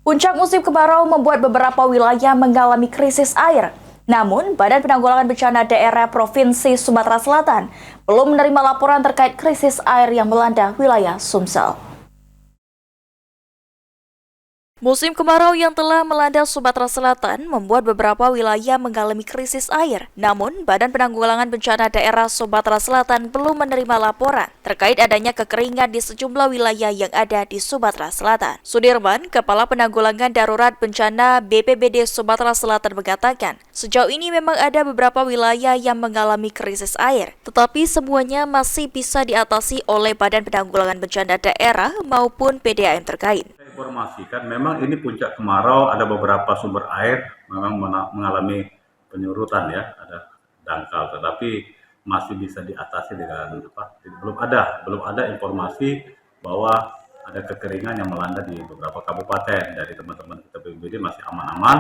Puncak musim kemarau membuat beberapa wilayah mengalami krisis air. Namun, Badan Penanggulangan Bencana Daerah Provinsi Sumatera Selatan belum menerima laporan terkait krisis air yang melanda wilayah Sumsel. Musim kemarau yang telah melanda Sumatera Selatan membuat beberapa wilayah mengalami krisis air. Namun, Badan Penanggulangan Bencana Daerah Sumatera Selatan belum menerima laporan terkait adanya kekeringan di sejumlah wilayah yang ada di Sumatera Selatan. Sudirman, Kepala Penanggulangan Darurat Bencana BPBD Sumatera Selatan mengatakan, sejauh ini memang ada beberapa wilayah yang mengalami krisis air, tetapi semuanya masih bisa diatasi oleh Badan Penanggulangan Bencana Daerah maupun PDAM terkait. Informasikan memang ini puncak kemarau, ada beberapa sumber air memang mengalami penyurutan ya, ada dangkal, tetapi masih bisa diatasi dengan apa? Belum ada informasi bahwa ada kekeringan yang melanda di beberapa kabupaten. Dari teman-teman kita BPBD masih aman-aman.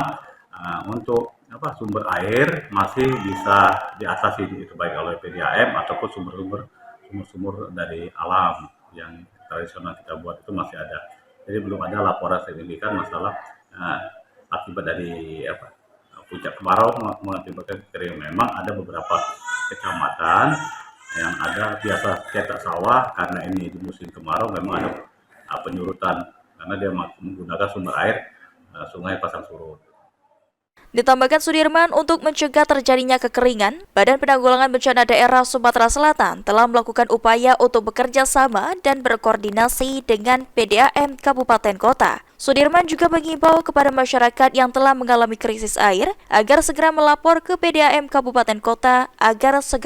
Untuk sumber air masih bisa diatasi, itu baik oleh PDAM ataupun sumber dari alam yang tradisional kita buat itu masih ada. Jadi belum ada laporan signifikan masalah akibat dari puncak kemarau mengakibatkan kekeringan. Memang ada beberapa kecamatan yang ada biasa cetak sawah, karena ini di musim kemarau memang ada penyurutan karena dia menggunakan sumber air Sungai Pasang Surut. Ditambahkan Sudirman, untuk mencegah terjadinya kekeringan, Badan Penanggulangan Bencana Daerah Sumatera Selatan telah melakukan upaya untuk bekerja sama dan berkoordinasi dengan PDAM Kabupaten Kota. Sudirman juga mengimbau kepada masyarakat yang telah mengalami krisis air agar segera melapor ke PDAM Kabupaten Kota agar segera